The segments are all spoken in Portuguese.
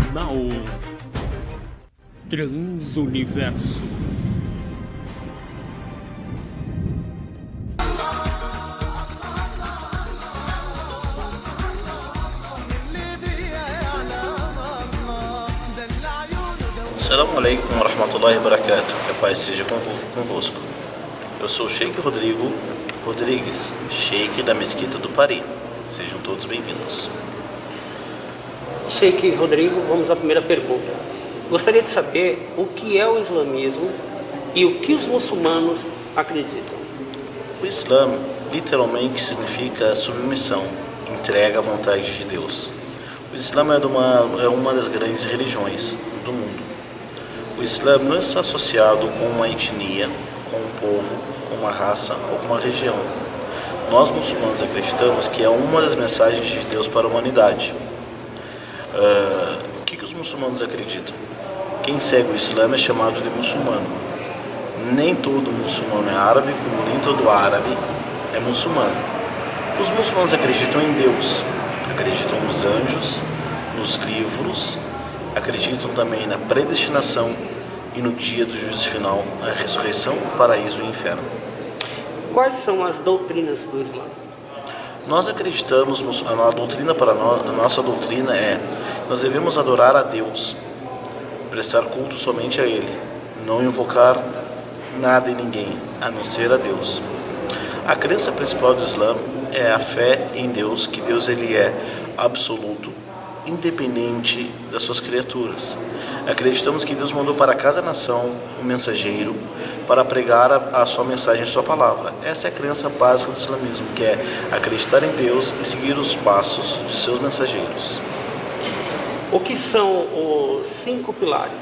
canal Transuniverso. Assalamu alaikum wa rahmatullahi wa barakatuh. Que a paz seja convosco. Eu sou o Sheikh Rodrigo Rodrigues, Sheikh da Mesquita do Pari. Sejam todos bem-vindos. Sheikh Rodrigo, vamos à primeira pergunta. Gostaria de saber o que é o islamismo e o que os muçulmanos acreditam. O Islã literalmente significa submissão, entrega à vontade de Deus. O Islã é uma das grandes religiões do mundo. O Islã não está associado com uma etnia, com um povo, com uma raça ou com uma região. Nós muçulmanos acreditamos que é uma das mensagens de Deus para a humanidade. O que os muçulmanos acreditam? Quem segue o Islã é chamado de muçulmano. Nem todo muçulmano é árabe, como nem todo árabe é muçulmano. Os muçulmanos acreditam em Deus, acreditam nos anjos, nos livros, acreditam também na predestinação e no dia do juízo final, a ressurreição, o paraíso e o inferno. Quais são as doutrinas do Islã? Nós acreditamos, a doutrina para nós, a nossa doutrina é: nós devemos adorar a Deus, prestar culto somente a Ele, não invocar nada e ninguém, a não ser a Deus. A crença principal do Islã é a fé em Deus, que Deus ele é absoluto, independente das suas criaturas. Acreditamos que Deus mandou para cada nação um mensageiro para pregar a sua mensagem, a sua palavra. Essa é a crença básica do islamismo, que é acreditar em Deus e seguir os passos de seus mensageiros. O que são os 5 pilares?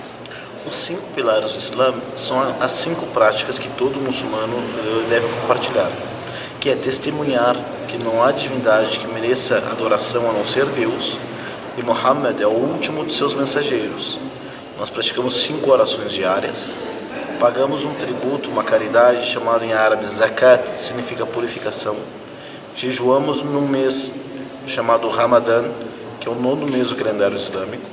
Os 5 pilares do Islã são as 5 práticas que todo muçulmano deve compartilhar, que é testemunhar que não há divindade que mereça adoração a não ser Deus, e Muhammad é o último de seus mensageiros. Nós praticamos 5 orações diárias, pagamos um tributo, uma caridade chamada em árabe zakat, significa purificação. Jejuamos num mês chamado Ramadã, que é o 9º mês do calendário islâmico,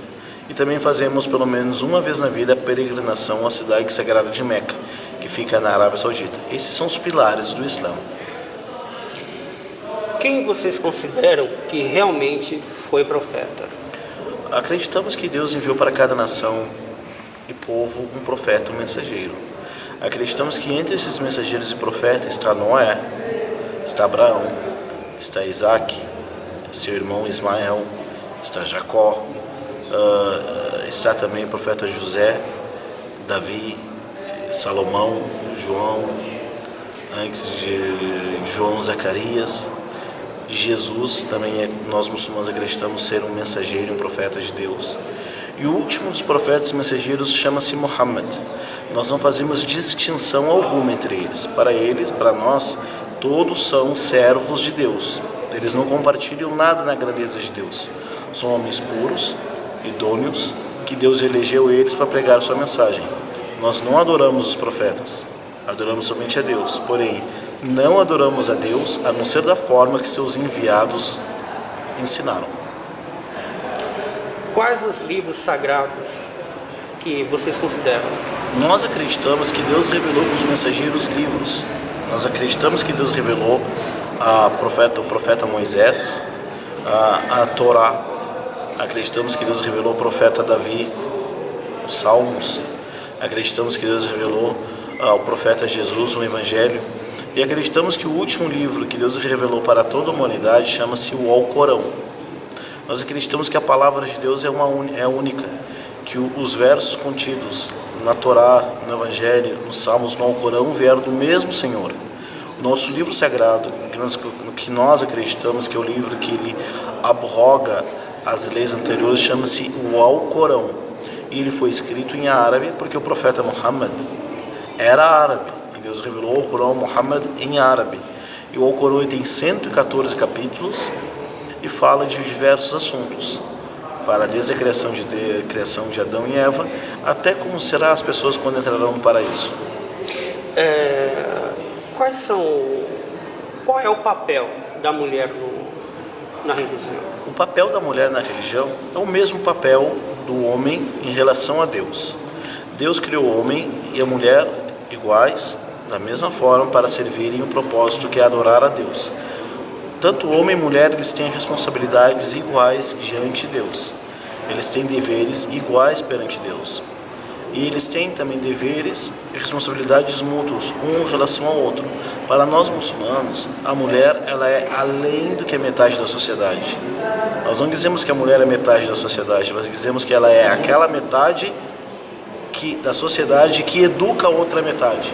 e também fazemos pelo menos uma vez na vida a peregrinação à cidade sagrada de Meca, que fica na Arábia Saudita. Esses são os pilares do Islã. Quem vocês consideram que realmente foi profeta? Acreditamos que Deus enviou para cada nação e povo um profeta, um mensageiro. Acreditamos que entre esses mensageiros e profetas está Noé, está Abraão, está Isaac, seu irmão Ismael, está Jacó, está também o profeta José, Davi, Salomão, João, antes de João, Zacarias. Jesus também nós muçulmanos acreditamos ser um mensageiro, um profeta de Deus. E o último dos profetas mensageiros chama-se Muhammad. Nós não fazemos distinção alguma entre eles. Para nós, todos são servos de Deus. Eles não compartilham nada na grandeza de Deus. São homens puros, idôneos, que Deus elegeu eles para pregar sua mensagem. Nós não adoramos os profetas, adoramos somente a Deus. Porém, não adoramos a Deus a não ser da forma que seus enviados ensinaram. Quais os livros sagrados que vocês consideram? Nós acreditamos que Deus revelou para os mensageiros livros. Nós acreditamos que Deus revelou o profeta Moisés, a Torá. Acreditamos que Deus revelou o profeta Davi, os Salmos. Acreditamos que Deus revelou ao profeta Jesus, o Evangelho. E acreditamos que o último livro que Deus revelou para toda a humanidade chama-se o Alcorão. Nós acreditamos que a palavra de Deus é única, que os versos contidos na Torá, no Evangelho, nos Salmos, no Alcorão vieram do mesmo Senhor. O nosso livro sagrado, que nós acreditamos que é o livro que ele abroga as leis anteriores, chama-se o Alcorão. E ele foi escrito em árabe porque o profeta Muhammad era árabe. Deus revelou o Alcorão a Muhammad em árabe. E o Alcorão tem 114 capítulos e fala de diversos assuntos. Fala desde a criação de Adão e Eva até como serão as pessoas quando entrarão no paraíso. Qual é o papel da mulher na religião? O papel da mulher na religião é o mesmo papel do homem em relação a Deus. Deus criou o homem e a mulher iguais, da mesma forma, para servirem um propósito que é adorar a Deus. Tanto homem e mulher, eles têm responsabilidades iguais diante de Deus. Eles têm deveres iguais perante Deus. E eles têm também deveres e responsabilidades mútuos, um em relação ao outro. Para nós muçulmanos, a mulher ela é além do que a metade da sociedade. Nós não dizemos que a mulher é metade da sociedade, mas dizemos que ela é aquela metade da sociedade que educa a outra metade.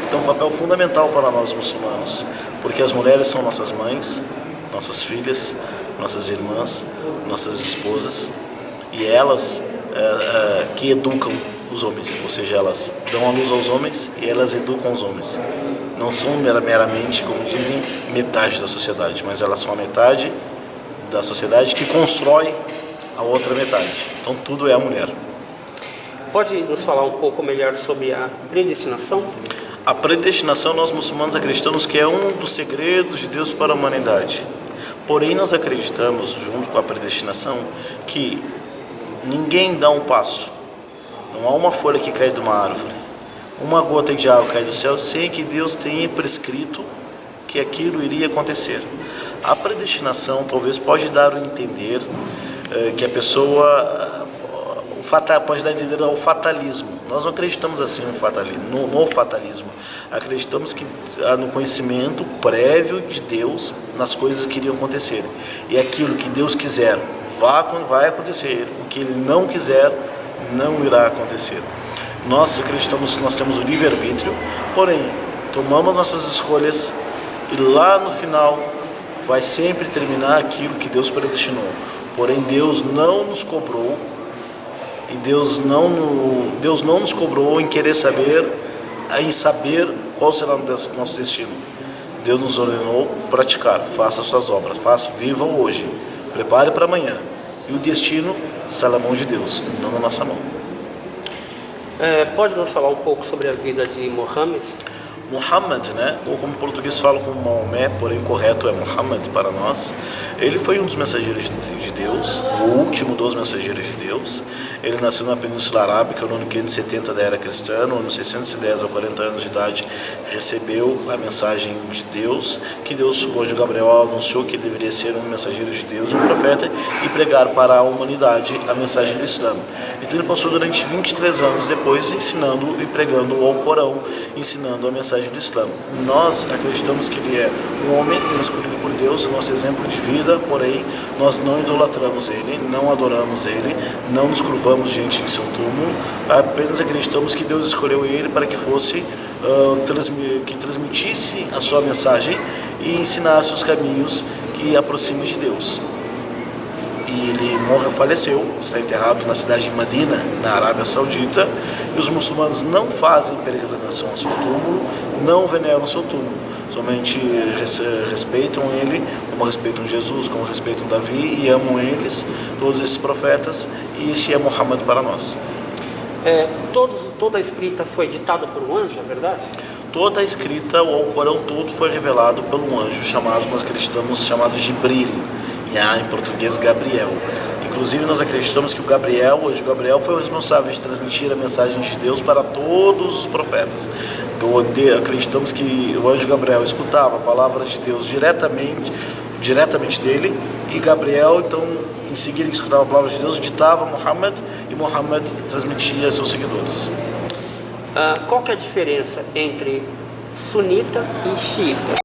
Então, um papel fundamental para nós muçulmanos, porque as mulheres são nossas mães, nossas filhas, nossas irmãs, nossas esposas, e elas que educam os homens, ou seja, elas dão a luz aos homens e elas educam os homens. Não são meramente, como dizem, metade da sociedade, mas elas são a metade da sociedade que constrói a outra metade. Então tudo é a mulher. Pode nos falar um pouco melhor sobre a predestinação? A predestinação, nós muçulmanos acreditamos que é um dos segredos de Deus para a humanidade. Porém, nós acreditamos, junto com a predestinação, que ninguém dá um passo. Não há uma folha que cai de uma árvore, uma gota de água cai do céu, sem que Deus tenha prescrito que aquilo iria acontecer. A predestinação talvez pode dar a entender que a pessoa pode dar a entender ao fatalismo. Nós não acreditamos assim no fatalismo. Acreditamos que no conhecimento prévio de Deus nas coisas que iriam acontecer. E aquilo que Deus quiser vai acontecer. O que Ele não quiser não irá acontecer. Nós acreditamos que nós temos o livre-arbítrio, porém tomamos nossas escolhas e lá no final vai sempre terminar aquilo que Deus predestinou. Porém Deus não nos cobrou e Deus não nos cobrou em querer saber qual será o nosso destino. Deus nos ordenou praticar, faça suas obras, viva hoje, prepare para amanhã. E o destino está na mão de Deus, não na nossa mão. Pode nos falar um pouco sobre a vida de Muhammad? Muhammad, né? Ou como português falam como Maomé, porém correto é Muhammad para nós. Ele foi um dos mensageiros de Deus, o último dos mensageiros de Deus. Ele nasceu na Península Arábica no ano 570 da Era Cristã, no ano 610, aos 40 anos de idade, recebeu a mensagem de Deus, que Deus, o anjo Gabriel, anunciou que deveria ser um mensageiro de Deus, um profeta, e pregar para a humanidade a mensagem do Islã. Então ele passou durante 23 anos depois ensinando e pregando o Alcorão, ensinando a mensagem do Islã. Nós acreditamos que ele é um homem escolhido por Deus, o nosso exemplo de vida, porém nós não idolatramos ele, não adoramos ele, não nos curvamos diante de seu túmulo, apenas acreditamos que Deus escolheu ele para que fosse que transmitisse a sua mensagem e ensinasse os caminhos que aproximam de Deus. E ele faleceu, está enterrado na cidade de Medina, na Arábia Saudita, e os muçulmanos não fazem peregrinação ao seu túmulo, não veneram o seu túmulo, somente respeitam ele, como respeitam Jesus, como respeitam Davi, e amam eles, todos esses profetas, e esse é Muhammad para nós. Toda a escrita foi ditada por um anjo, é verdade? Toda a escrita, o Alcorão todo foi revelado por um anjo nós acreditamos, chamado Jibril, em português Gabriel. Inclusive nós acreditamos que o anjo Gabriel foi o responsável de transmitir a mensagem de Deus para todos os profetas. Acreditamos que o anjo Gabriel escutava a palavra de Deus diretamente dele, e Gabriel, então, em seguida que escutava a palavra de Deus, ditava Muhammad, e Muhammad transmitia a seus seguidores. Qual que é a diferença entre sunita e xiita?